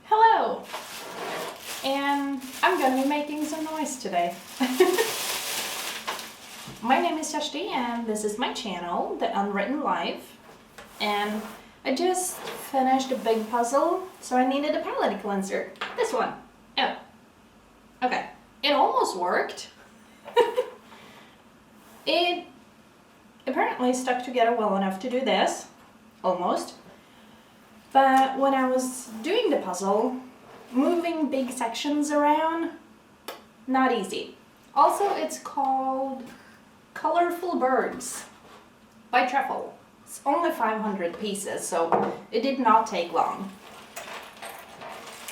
Hello! And I'm gonna be making some noise today. My name is Kersti and this is my channel, The Unwritten Life. And I just finished a big puzzle, so I needed a palette cleanser. This one. Oh. Okay. It almost worked. It apparently stuck together well enough to do this. Almost. But when I was doing the puzzle, moving big sections around, not easy. Also, it's called Colorful Birds by Truffle. It's only 500 pieces, so it did not take long.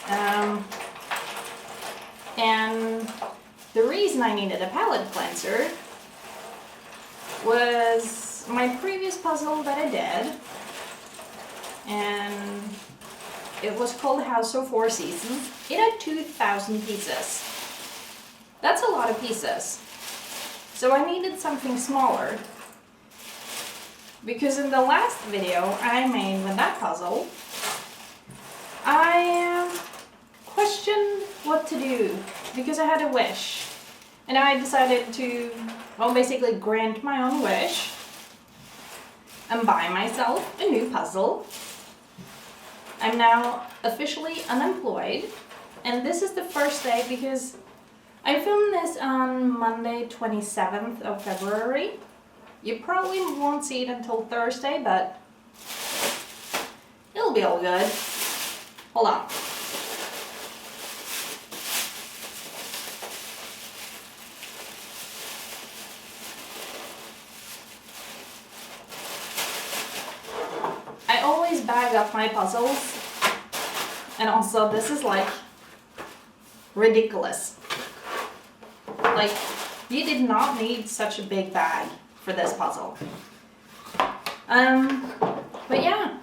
And the reason I needed a palette cleanser was my previous puzzle that I did. And it was called House of Four Seasons. It had 2,000 pieces. That's a lot of pieces. So I needed something smaller. Because in the last video I made with that puzzle, I questioned what to do because I had a wish. And I decided to, well, basically grant my own wish and buy myself a new puzzle. I'm now officially unemployed, and this is the first day because I filmed this on Monday 27th of February. You probably won't see it until Thursday, but it'll be all good. Hold on. I always bag up my puzzles, and also this is like ridiculous. Like, you did not need such a big bag for this puzzle. But yeah,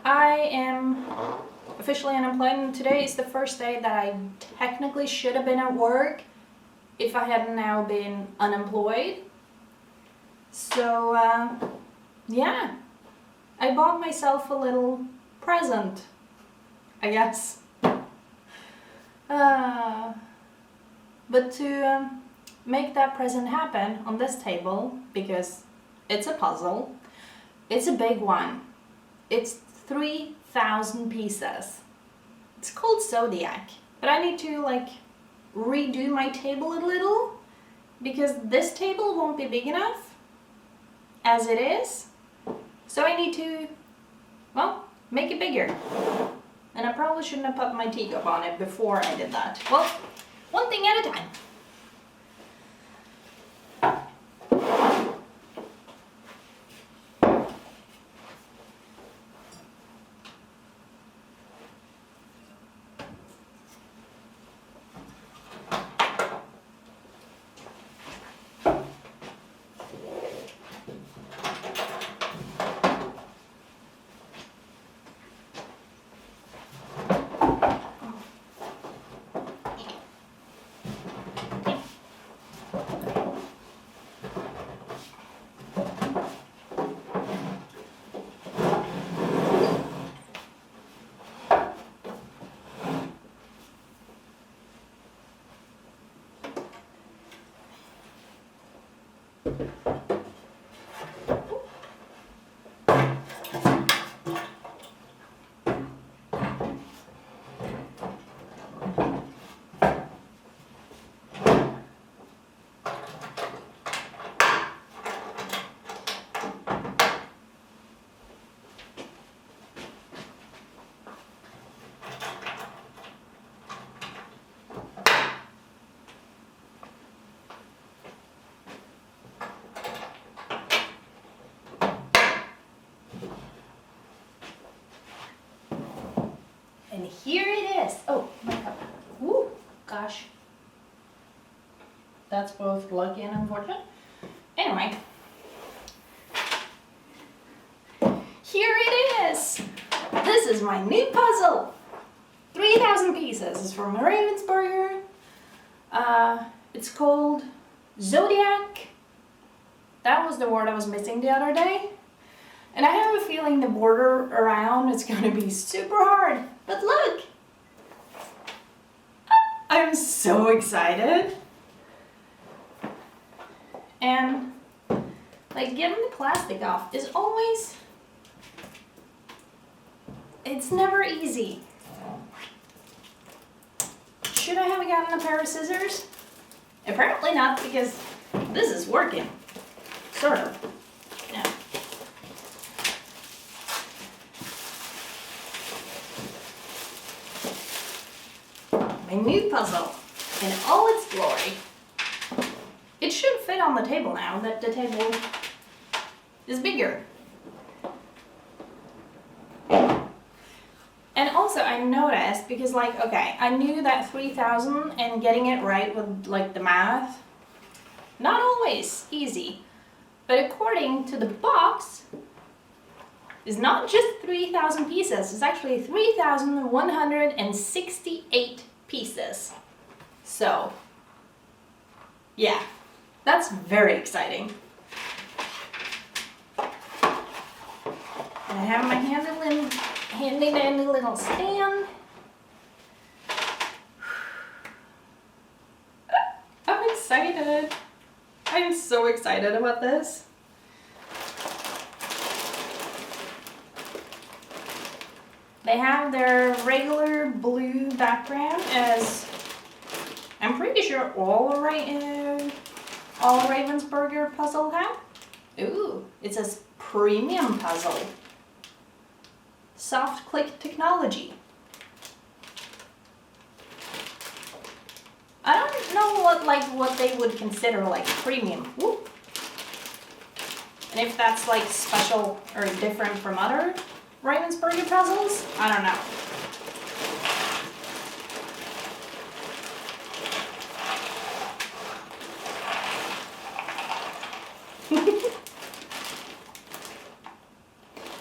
I am officially unemployed, and today is the first day that I technically should have been at work if I hadn't now been unemployed. So yeah. I bought myself a little present, I guess. But to make that present happen on this table, because it's a puzzle, it's a big one. It's 3,000 pieces. It's called Zodiac, but I need to like redo my table a little because this table won't be big enough as it is. So I need to, well, make it bigger. And I probably shouldn't have put my teacup on it before I did that. Well, one thing at a time. And here it is. Oh, my cup. Woo, gosh. That's both lucky and unfortunate. Anyway. Here it is. This is my new puzzle. 3,000 pieces. It's from Ravensburger. It's called Zodiac. That was the word I was missing the other day. And I have a feeling the border around is going to be super hard. But look, I'm so excited. And like getting the plastic off is always, it's never easy. Should I have gotten a pair of scissors? Apparently not, because this is working. Sort of. Yeah. My new puzzle in all its glory. It should fit on the table now that the table is bigger. And also I noticed, because like, okay, I knew that 3,000 and getting it right with like the math, not always easy. But according to the box, it's not just 3,000 pieces, it's actually 3,168 pieces. So, yeah, that's very exciting. And I have my handy dandy little stand. I'm excited. I'm so excited about this. They have their regular blue background, as I'm pretty sure all Ravensburger puzzle have. Ooh, it says premium puzzle. Soft click technology. I don't know what they would consider like premium. Whoop. And if that's like special or different from other Ravensburger puzzles, I don't know.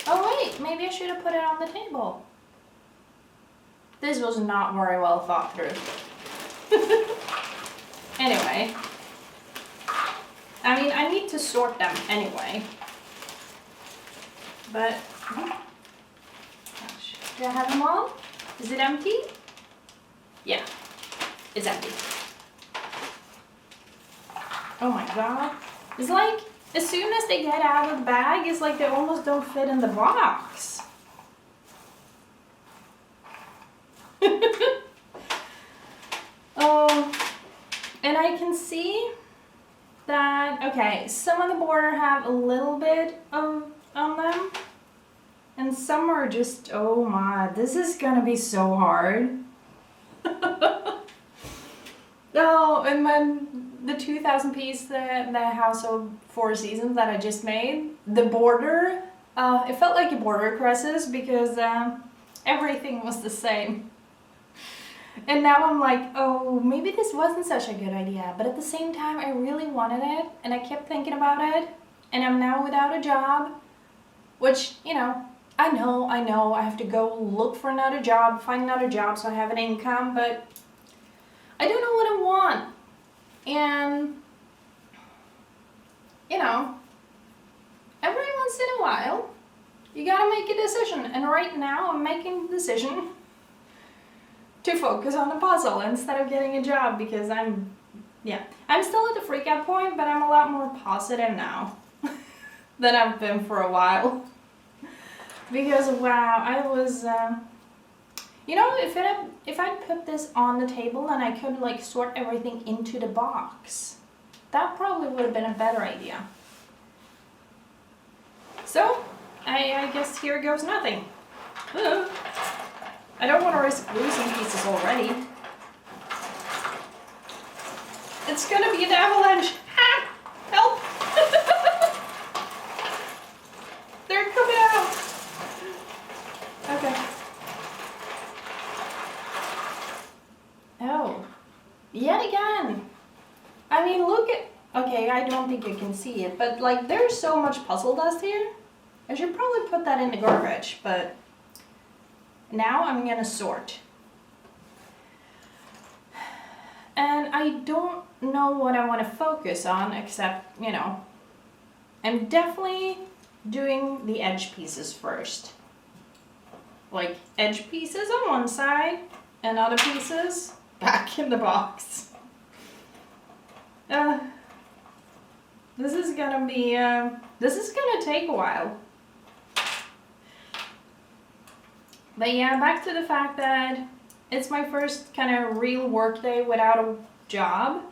Oh wait, maybe I should have put it on the table. This was not very well thought through. Anyway, I mean, I need to sort them anyway. But, do I have them all? Is it empty? Yeah, it's empty. Oh my god. It's like, as soon as they get out of the bag, it's like they almost don't fit in the box. Oh, and I can see that, okay, some of the border have a little bit of on them, and some are just, oh my, this is gonna be so hard. Oh, and then the 2,000 piece, the House of Four Seasons that I just made, the border, it felt like a border crisis because everything was the same. And now I'm like, oh, maybe this wasn't such a good idea, but at the same time I really wanted it, and I kept thinking about it, and I'm now without a job, which, you know, I know, I have to go look for another job, find another job so I have an income, but I don't know what I want. And, you know, every once in a while, you gotta make a decision, and right now I'm making the decision to focus on the puzzle instead of getting a job, because I'm still at the freak out point, but I'm a lot more positive now than I've been for a while. Because wow, I was, you know, if I put this on the table and I could like sort everything into the box, that probably would have been a better idea. So, I guess here goes nothing. I don't want to risk losing pieces already. It's gonna be an avalanche. Ah! Help! They're coming out! Okay. Oh. Yet again! I mean, look at... Okay, I don't think you can see it, but like, there's so much puzzle dust here. I should probably put that in the garbage, but... Now I'm gonna sort. And I don't know what I want to focus on, except, you know, I'm definitely doing the edge pieces first. Like edge pieces on one side and other pieces back in the box. This is gonna take a while. But yeah, back to the fact that it's my first kind of real work day without a job.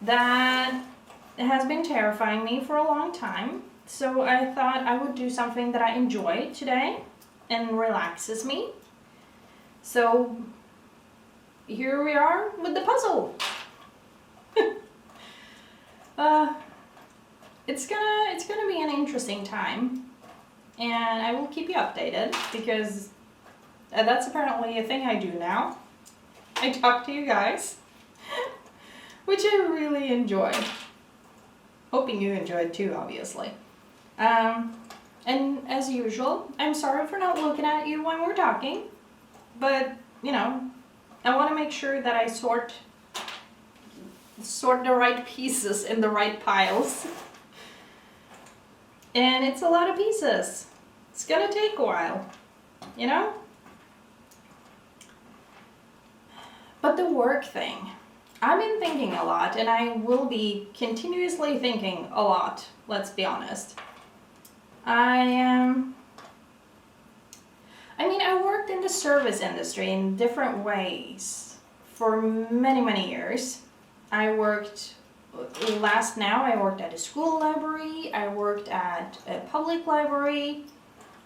That has been terrifying me for a long time. So I thought I would do something that I enjoy today and relaxes me. So here we are with the puzzle. It's gonna be an interesting time, and I will keep you updated because that's apparently a thing I do now. I talk to you guys, which I really enjoy. Hoping you enjoyed too, obviously. And as usual, I'm sorry for not looking at you when we're talking, but you know, I want to make sure that I sort the right pieces in the right piles. And it's a lot of pieces. It's gonna take a while, you know? But the work thing, I've been thinking a lot, and I will be continuously thinking a lot, let's be honest. I worked in the service industry in different ways for many, many years. I worked at a school library, I worked at a public library,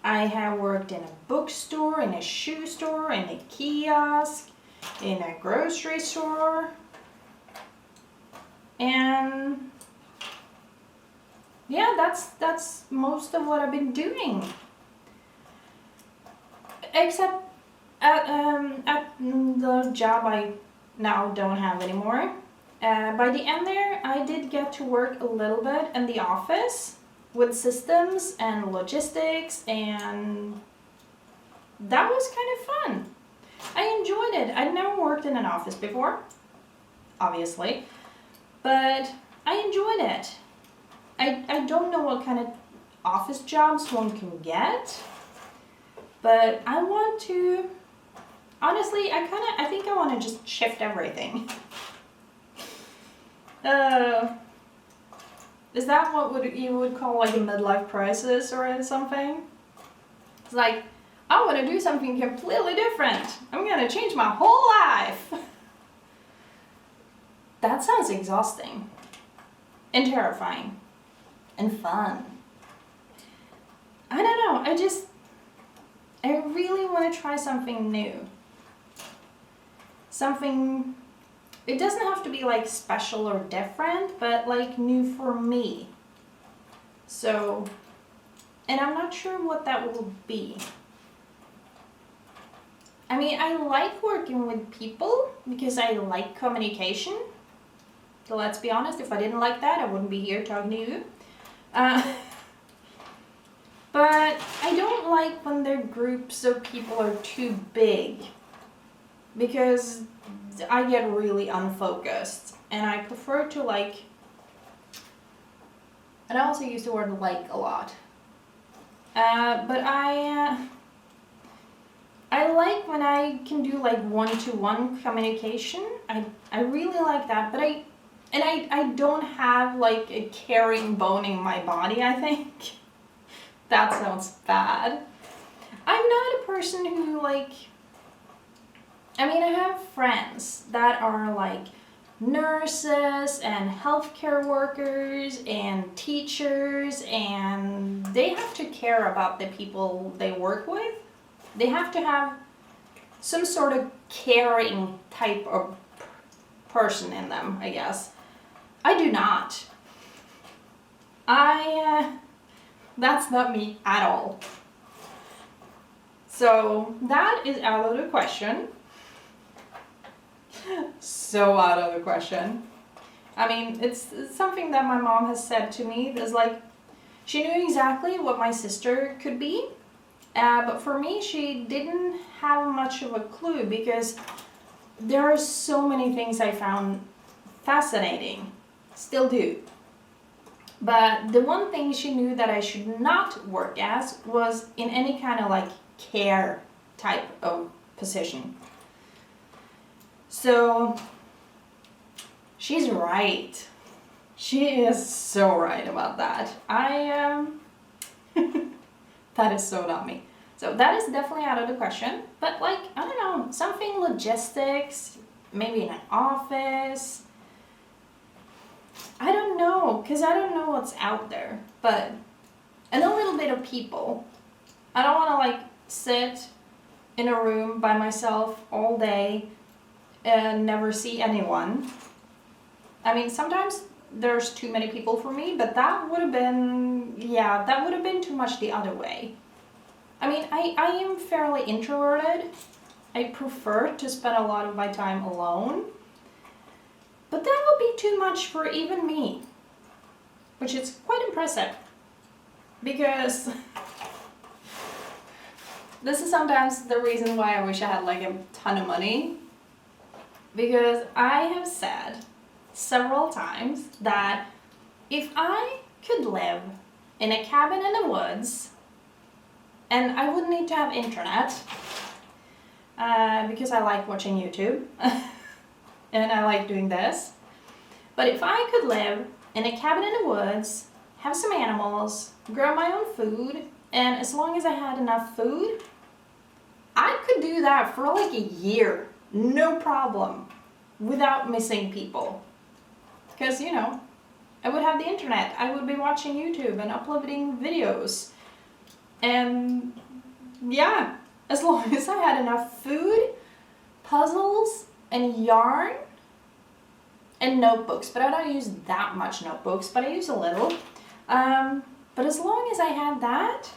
I have worked in a bookstore, in a shoe store, in a kiosk, in a grocery store, and yeah, that's most of what I've been doing. Except at the job I now don't have anymore. By the end there, I did get to work a little bit in the office with systems and logistics, and that was kind of fun. I enjoyed it. I'd never worked in an office before, obviously, but I enjoyed it. I don't know what kind of office jobs one can get, but I want to, honestly, I think I want to just shift everything. Is that what you would call like a midlife crisis or something? It's like, I want to do something completely different. I'm going to change my whole life. That sounds exhausting and terrifying and fun. I don't know, I really want to try something new. Something, it doesn't have to be like special or different, but like new for me. So, and I'm not sure what that will be. I mean, I like working with people because I like communication. So let's be honest, if I didn't like that, I wouldn't be here talking to you. But I don't like when their groups of people are too big, because I get really unfocused, and I prefer to like, and I also use the word like a lot, but I like when I can do like one-to-one communication. I really like that, but I don't have like a caring bone in my body, I think. That sounds bad. I'm not a person who like, I mean, I have friends that are like nurses and healthcare workers and teachers, and they have to care about the people they work with. They have to have some sort of caring type of person in them, I guess. I do not. That's not me at all. So that is out of the question. So out of the question. I mean, it's something that my mom has said to me. There's like, she knew exactly what my sister could be, but for me, she didn't have much of a clue, because there are so many things I found fascinating, still do. But the one thing she knew that I should not work as was in any kind of like care type of position. So she's right. She is so right about that. That is so not me. So that is definitely out of the question. But like, I don't know, something logistics, maybe in an office. I don't know, because I don't know what's out there. But, and a little bit of people. I don't want to like sit in a room by myself all day and never see anyone. I mean, sometimes there's too many people for me, but that would have been, yeah, that would have been too much the other way. I mean, I am fairly introverted. I prefer to spend a lot of my time alone. But that would be too much for even me, which is quite impressive. Because this is sometimes the reason why I wish I had like a ton of money. Because I have said several times that if I could live in a cabin in the woods, and I wouldn't need to have internet, because I like watching YouTube, and I like doing this. But if I could live in a cabin in the woods, have some animals, grow my own food, and as long as I had enough food, I could do that for like a year, no problem, without missing people. Because, you know, I would have the internet, I would be watching YouTube and uploading videos. And yeah, as long as I had enough food, puzzles, and yarn, and notebooks. But I don't use that much notebooks, but I use a little. But as long as I had that,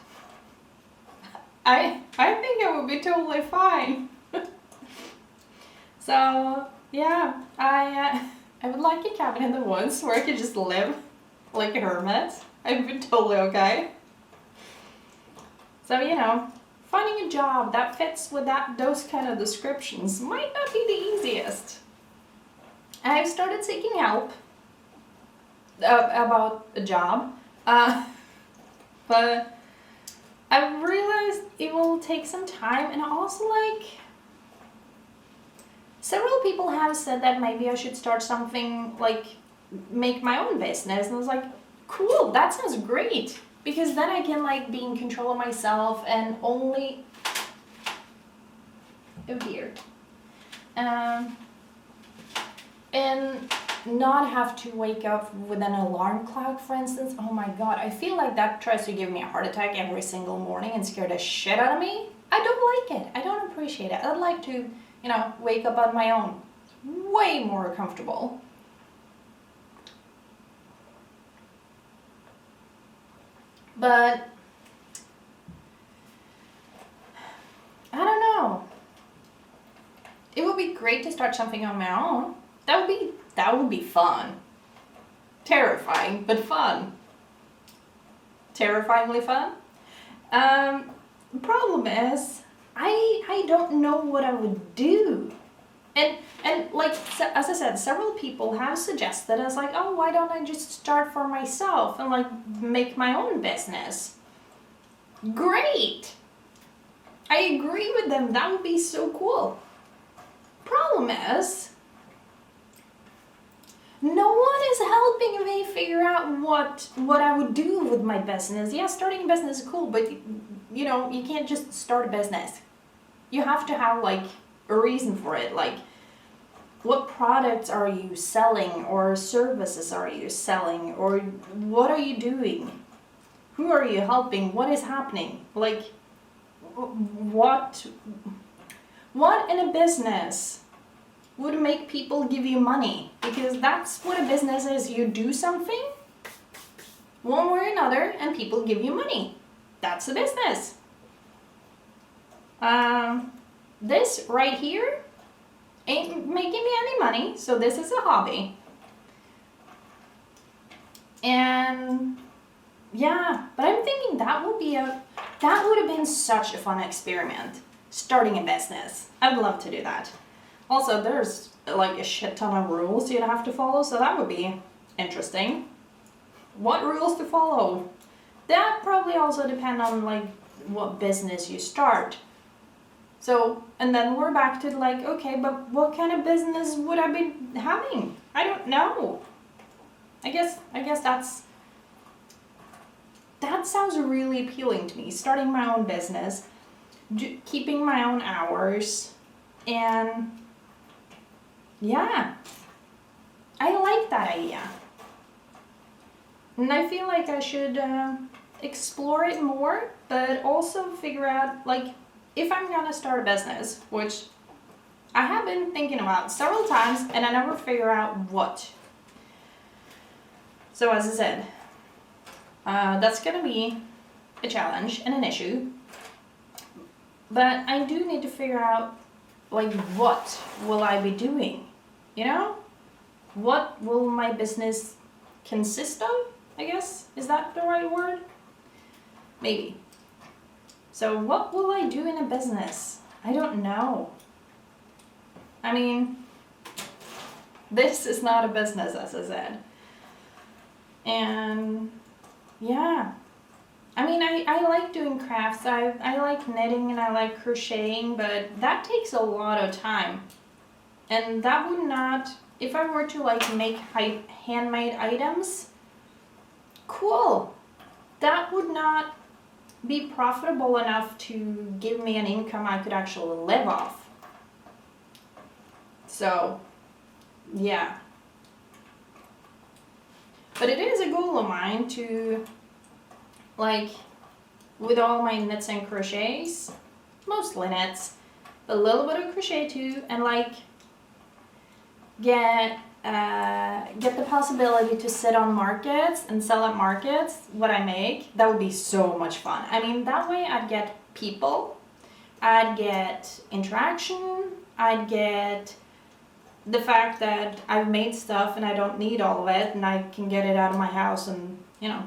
I think I would be totally fine. So yeah, I would like a cabin in the woods where I could just live like a hermit. I'd be totally okay. So, you know, finding a job that fits with those kind of descriptions might not be the easiest. I've started seeking help about a job, but I've realized it will take some time, and also like several people have said that maybe I should start something like make my own business, and I was like, cool, that sounds great. Because then I can like be in control of myself and only, oh dear, and not have to wake up with an alarm clock, for instance. Oh my god, I feel like that tries to give me a heart attack every single morning and scare the shit out of me. I don't like it. I don't appreciate it. I'd like to, you know, wake up on my own. Way more comfortable. But I don't know. It would be great to start something on my own. That would be fun. Terrifying, but fun. Terrifyingly fun. Problem is, I don't know what I would do. And like, as I said, several people have suggested, I was like, oh, why don't I just start for myself and like make my own business? Great! I agree with them, that would be so cool. Problem is, no one is helping me figure out what I would do with my business. Yeah, starting a business is cool, but you know, you can't just start a business. You have to have like a reason for it, like what products are you selling, or services are you selling, or what are you doing, who are you helping, what is happening, like what in a business would make people give you money? Because that's what a business is. You do something one way or another and people give you money. That's a business. This right here ain't making me any money, so this is a hobby. And yeah, but I'm thinking that would have been such a fun experiment, starting a business. I would love to do that. Also, there's like a shit ton of rules you'd have to follow, so that would be interesting. What rules to follow? That probably also depend on like what business you start. So, and then we're back to like, okay, but what kind of business would I be having? I don't know. I guess that sounds really appealing to me. Starting my own business, keeping my own hours, and yeah, I like that idea. And I feel like I should explore it more, but also figure out, like, if I'm gonna start a business, which I have been thinking about several times, and I never figure out what. So as I said, that's gonna be a challenge and an issue. But I do need to figure out, like, what will I be doing? You know? What will my business consist of? I guess? Is that the right word? Maybe. So what will I do in a business? I don't know. I mean, this is not a business, as I said. And yeah. I mean, I like doing crafts. I like knitting and I like crocheting, but that takes a lot of time. And that would not, if I were to like make handmade items, cool. That would not be profitable enough to give me an income I could actually live off. So, yeah. But it is a goal of mine to, like, with all my knits and crochets, mostly knits, a little bit of crochet too, and like get the possibility to sit on markets and sell at markets what I make. That would be so much fun. I mean, that way I'd get people, I'd get interaction, I'd get the fact that I've made stuff and I don't need all of it and I can get it out of my house and, you know,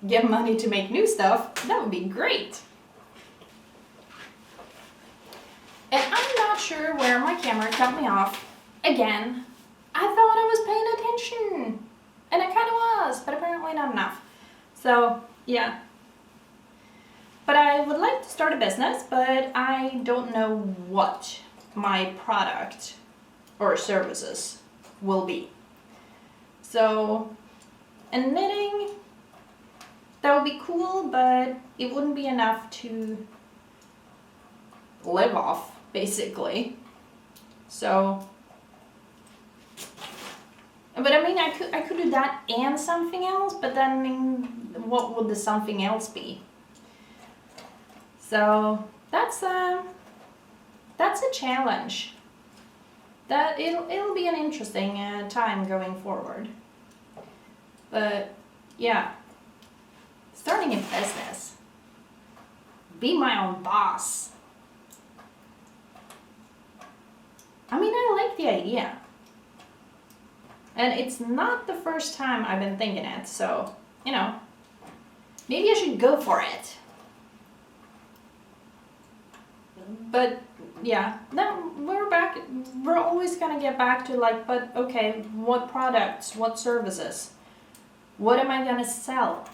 get money to make new stuff. That would be great. And I'm not sure where my camera cut me off. Again, I thought I was paying attention. And I kind of was, but apparently not enough. So, yeah. But I would like to start a business, but I don't know what my product or services will be. So, and knitting, that would be cool, but it wouldn't be enough to live off, basically. So, but I mean, I could do that and something else, but then what would the something else be? So that's a challenge. That it'll be an interesting time going forward. But yeah, starting a business, be my own boss. I mean, I like the idea. And it's not the first time I've been thinking it, so, you know, maybe I should go for it. But yeah, then we're always gonna get back to like, but okay, what products, what services, what am I gonna sell?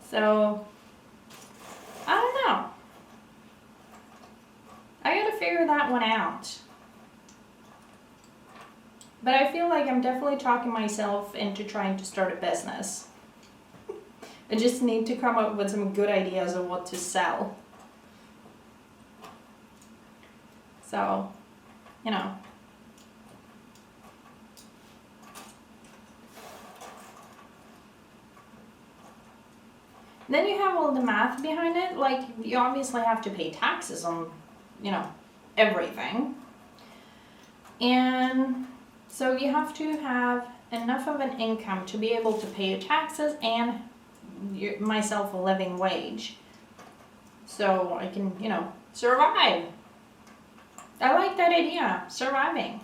So, I don't know. I gotta figure that one out. But I feel like I'm definitely talking myself into trying to start a business. I just need to come up with some good ideas of what to sell. So, you know. Then you have all the math behind it. Like, you obviously have to pay taxes on, you know, everything. And so you have to have enough of an income to be able to pay your taxes and myself a living wage. So I can, you know, survive. I like that idea, surviving.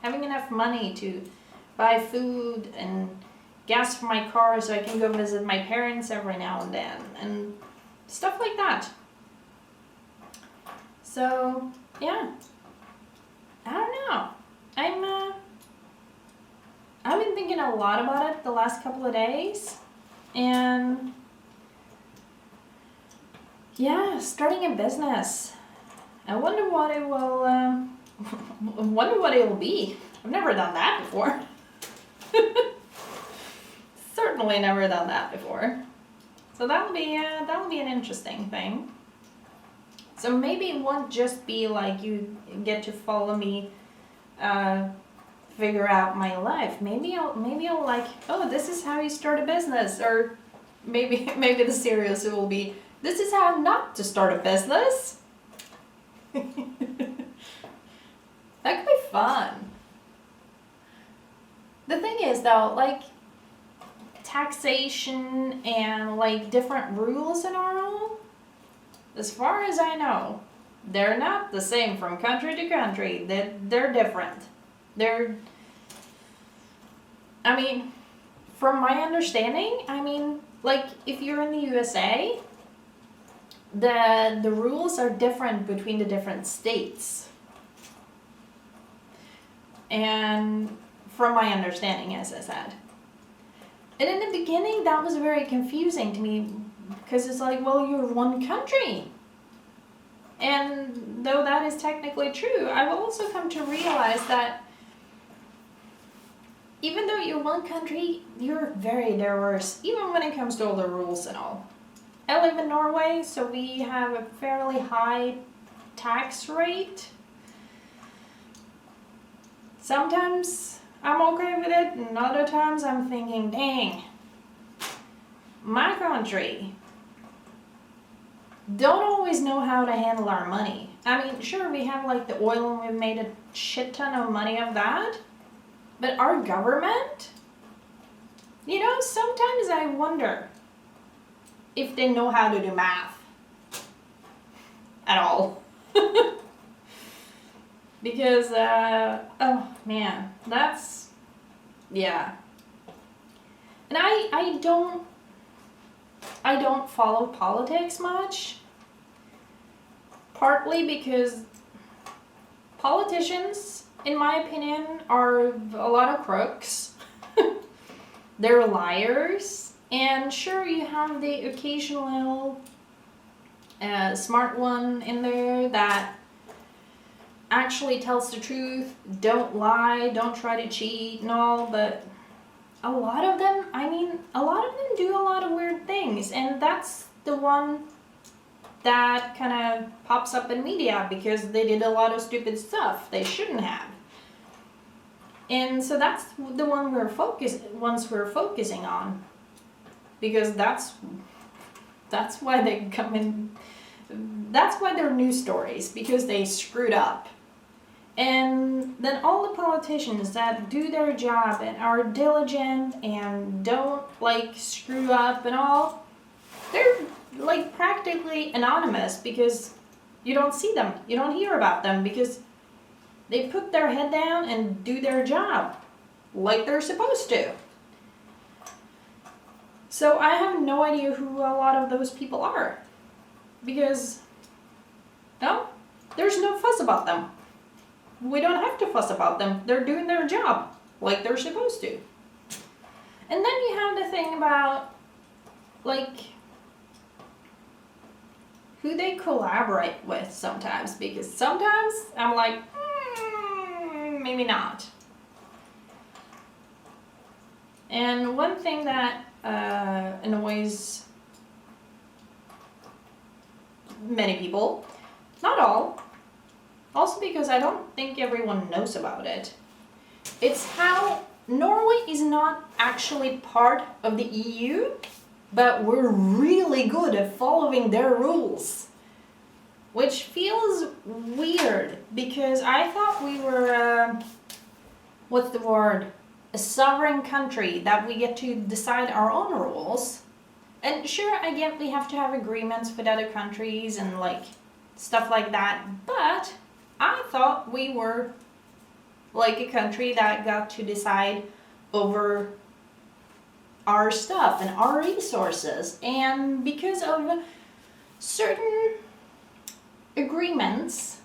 Having enough money to buy food and gas for my car so I can go visit my parents every now and then and stuff like that. So, yeah. I don't know. I've been thinking a lot about it the last couple of days, and Yeah, starting a business. I wonder what it will. I wonder what it will be. I've never done that before. Certainly never done that before. So that'll be an interesting thing. So maybe it won't just be like you get to follow me, figure out my life. Maybe I'll like, oh, this is how you start a business, or maybe the series will be, this is how not to start a business. That could be fun. The thing is though, like taxation and like different rules and all, as far as I know, they're not the same from country to country. They're different. I mean, from my understanding, I mean, like if you're in the USA, the rules are different between the different states. And from my understanding, as I said. And in the beginning, that was very confusing to me because it's like, well, you're one country. And though that is technically true, I've also come to realize that even though you're one country, you're very diverse, even when it comes to all the rules and all. I live in Norway, so we have a fairly high tax rate. Sometimes I'm okay with it, and other times I'm thinking, dang, my country don't always know how to handle our money. I mean, sure, we have like the oil and we've made a shit ton of money of that, but our government, you know, sometimes I wonder if they know how to do math at all. Because, oh man, that's, yeah. And I don't follow politics much, partly because politicians, in my opinion, are a lot of crooks. They're liars, and sure, you have the occasional smart one in there that actually tells the truth, don't lie, don't try to cheat and all, but a lot of them do a lot of weird things, and that's the one that kind of pops up in media because they did a lot of stupid stuff they shouldn't have. And so that's the one we're focusing on, because that's why they come in. That's why they're news stories, because they screwed up. And then all the politicians that do their job and are diligent and don't like screw up and all, they're like practically anonymous because you don't see them, you don't hear about them, because they put their head down and do their job like they're supposed to. So I have no idea who a lot of those people are, because no, there's no fuss about them. We don't have to fuss about them. They're doing their job like they're supposed to. And then you have the thing about like who they collaborate with sometimes, because sometimes I'm like, maybe not. And one thing that annoys many people, not all, also because I don't think everyone knows about it, it's how Norway is not actually part of the EU, but we're really good at following their rules. Which feels weird, because I thought we were, what's the word? A sovereign country, that we get to decide our own rules. And sure, I get we have to have agreements with other countries and like stuff like that, but I thought we were like a country that got to decide over our stuff and our resources. And because of certain agreements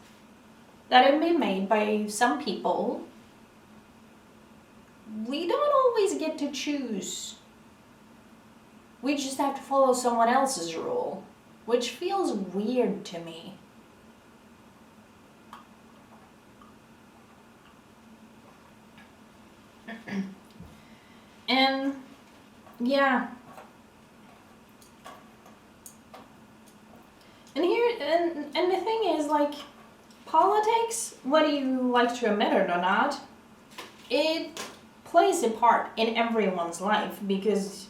that have been made by some people, we don't always get to choose. We just have to follow someone else's rule. which feels weird to me. And yeah. And the thing is, like, politics, whether you like to admit it or not, it plays a part in everyone's life because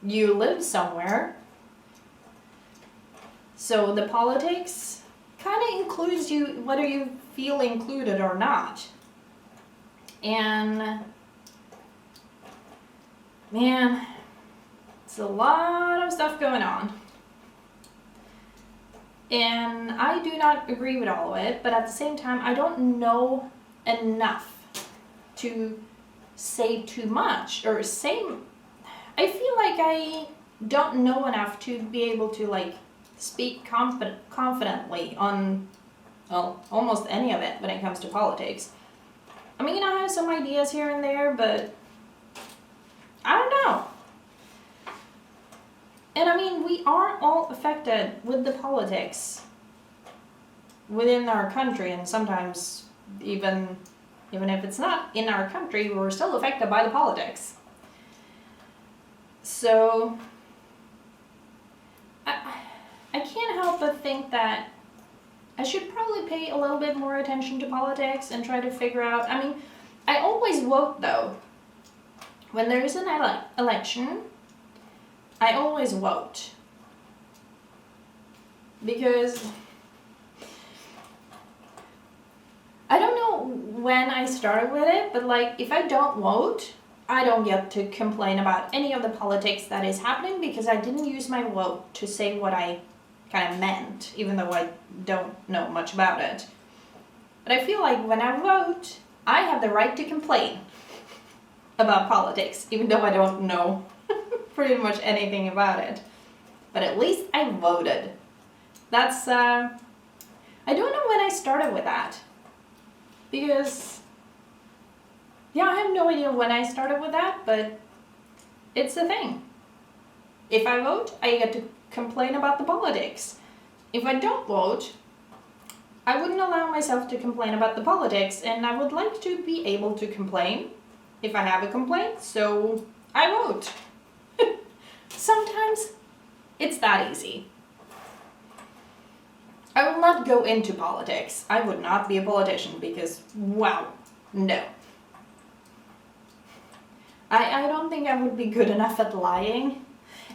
you live somewhere. So the politics kind of includes you whether you feel included or not. And man, it's a lot of stuff going on. And I do not agree with all of it, but at the same time, I don't know enough to say too much or say. I feel like I don't know enough to be able to like speak confidently on, well, almost any of it when it comes to politics. I mean, I have some ideas here and there, but I don't know. And I mean, we are all affected with the politics within our country, and sometimes even if it's not in our country, we're still affected by the politics. So I can't help but think that I should probably pay a little bit more attention to politics and try to figure out. I mean, I always vote though. When there is an election, I always vote. Because I don't know when I started with it, but like if I don't vote, I don't get to complain about any of the politics that is happening because I didn't use my vote to say what I kind of meant, even though I don't know much about it. But I feel like when I vote, I have the right to complain about politics, even though I don't know pretty much anything about it. But at least I voted. That's, I don't know when I started with that. Because, yeah, I have no idea when I started with that, but it's a thing. If I vote, I get to complain about the politics. If I don't vote, I wouldn't allow myself to complain about the politics, and I would like to be able to complain if I have a complaint, so I vote. Sometimes it's that easy. I will not go into politics. I would not be a politician because, wow, no. I don't think I would be good enough at lying.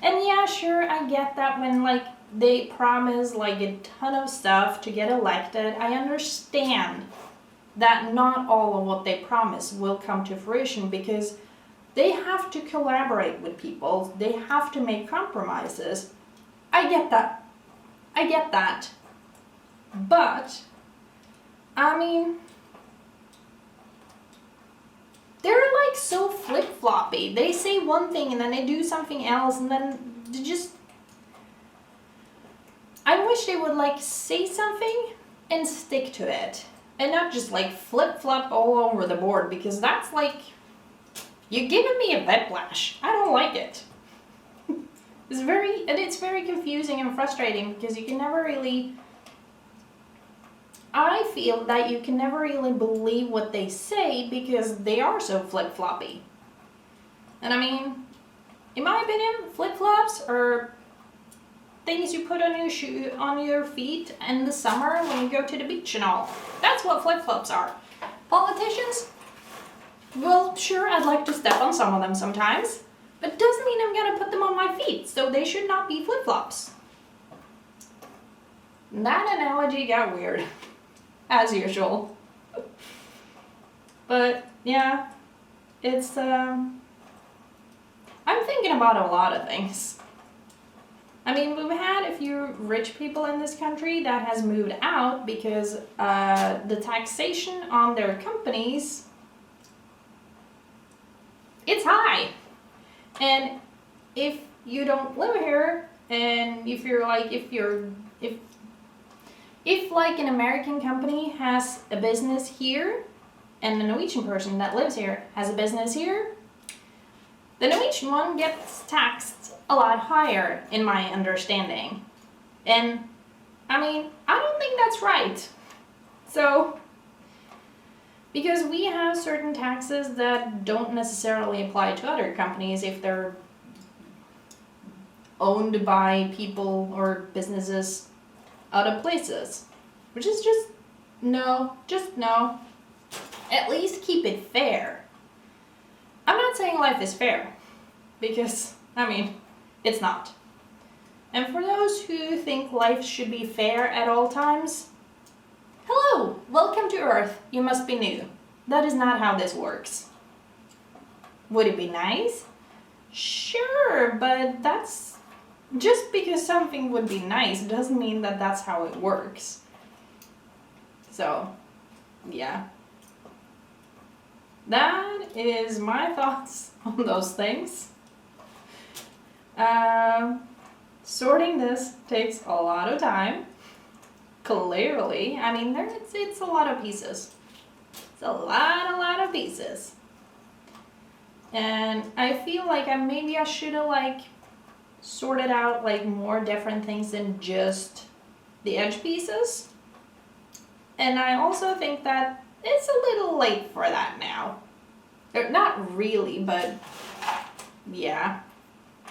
And yeah, sure, I get that when like they promise like a ton of stuff to get elected. I understand that not all of what they promise will come to fruition because they have to collaborate with people. They have to make compromises. I get that. I get that. But, I mean, they're like so flip-floppy. They say one thing and then they do something else and then they just... I wish they would like say something and stick to it. And not just like flip-flop all over the board because that's like... You're giving me a whiplash. I don't like it. It's very confusing and frustrating because you can never really... I feel that you can never really believe what they say because they are so flip-floppy. And I mean, in my opinion, flip-flops are things you put on your feet in the summer when you go to the beach and all. That's what flip-flops are. Politicians? Well, sure, I'd like to step on some of them sometimes, but it doesn't mean I'm gonna put them on my feet, so they should not be flip-flops. That analogy got weird. As usual. But yeah, it's I'm thinking about a lot of things. I mean, we've had a few rich people in this country that has moved out because the taxation on their companies, it's high. And if you don't live here, and if like an American company has a business here and a Norwegian person that lives here has a business here, the Norwegian one gets taxed a lot higher in my understanding. And I mean, I don't think that's right. So, because we have certain taxes that don't necessarily apply to other companies if they're owned by people or businesses other places, which is just no. At least keep it fair. I'm not saying life is fair, because, I mean, it's not. And for those who think life should be fair at all times, hello, welcome to Earth, you must be new. That is not how this works. Would it be nice? Sure, but that's... Just because something would be nice doesn't mean that that's how it works. So, yeah. That is my thoughts on those things. Sorting this takes a lot of time. Clearly, I mean, it's a lot of pieces. It's a lot of pieces. And I feel like maybe I should have sorted out more different things than just the edge pieces. And I also think that it's a little late for that now. Or not really, but yeah.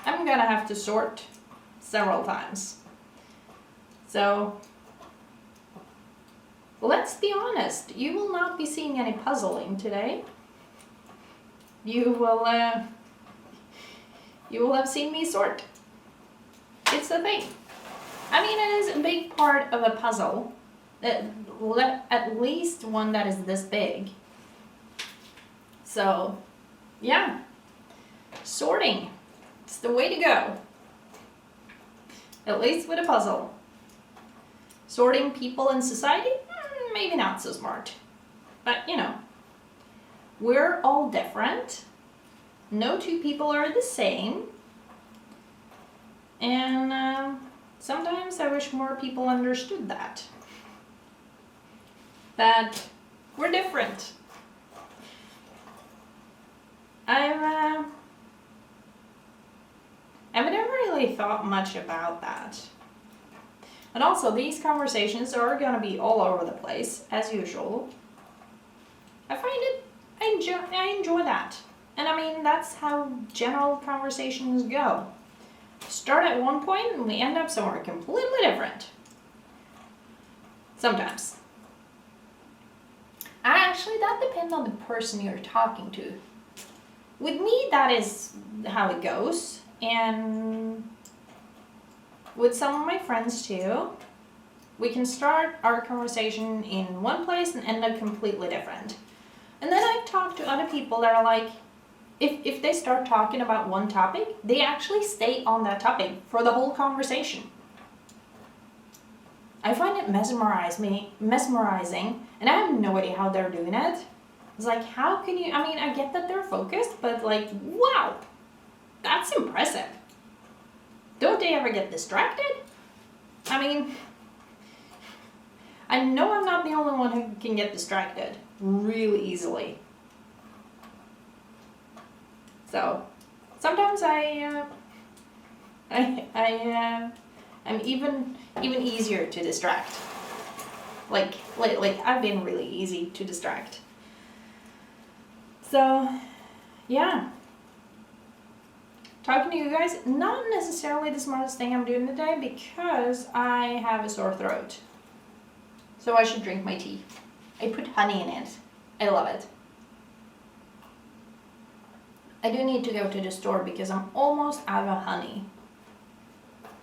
I'm gonna have to sort several times. So, let's be honest. You will not be seeing any puzzling today. You will have seen me sort. It's the thing. I mean, it is a big part of a puzzle. At least one that is this big. So, yeah. Sorting. It's the way to go. At least with a puzzle. Sorting people in society? Maybe not so smart. But, we're all different. No two people are the same. And sometimes I wish more people understood that. That we're different. I've never really thought much about that. And also, these conversations are gonna be all over the place, as usual. I enjoy that. And I mean, that's how general conversations go. Start at one point and we end up somewhere completely different. Sometimes. Actually, that depends on the person you're talking to. With me, that is how it goes. And with some of my friends too, we can start our conversation in one place and end up completely different. And then I talk to other people that are if they start talking about one topic, they actually stay on that topic for the whole conversation. I find it mesmerizing, and I have no idea how they're doing it. It's how can you, I mean, I get that they're focused, but wow, that's impressive. Don't they ever get distracted? I mean, I know I'm not the only one who can get distracted really easily. So, sometimes I'm even easier to distract. I've been really easy to distract. So, yeah. Talking to you guys, not necessarily the smartest thing I'm doing today because I have a sore throat. So I should drink my tea. I put honey in it. I love it. I do need to go to the store because I'm almost out of honey.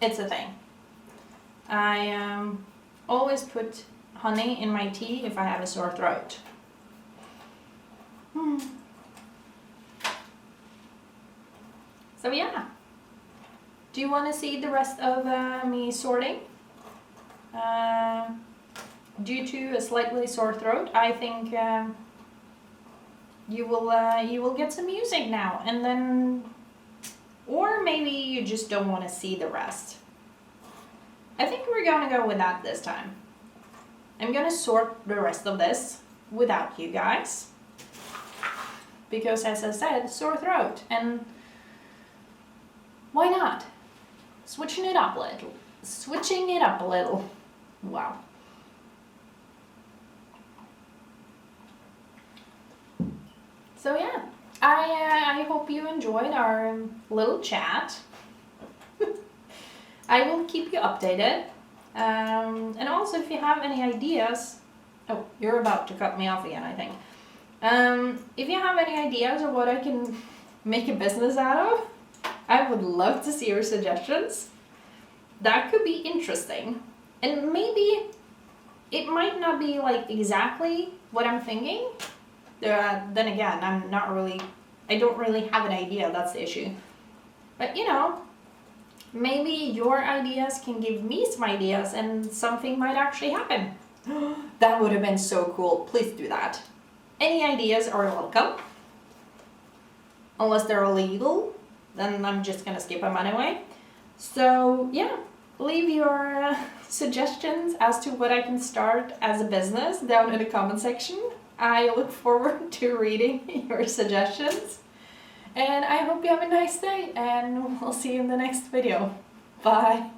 It's a thing. I always put honey in my tea if I have a sore throat. So yeah. Do you want to see the rest of me sorting? Due to a slightly sore throat, I think you will get some music now, and then, or maybe you just don't want to see the rest. I think we're gonna go with that this time. I'm gonna sort the rest of this without you guys, because as I said, sore throat, and why not? Switching it up a little. switching it up a little. Wow. So yeah, I hope you enjoyed our little chat. I will keep you updated. And also, if you have any ideas, oh, you're about to cut me off again, I think. If you have any ideas of what I can make a business out of, I would love to see your suggestions. That could be interesting. And maybe it might not be like exactly what I'm thinking. Then again, I don't really have an idea, that's the issue. But you know, maybe your ideas can give me some ideas and something might actually happen. That would have been so cool. Please do that. Any ideas are welcome. Unless they're illegal, then I'm just gonna skip them anyway. So yeah, leave your suggestions as to what I can start as a business down in the comment section. I look forward to reading your suggestions. And I hope you have a nice day, and we'll see you in the next video. Bye.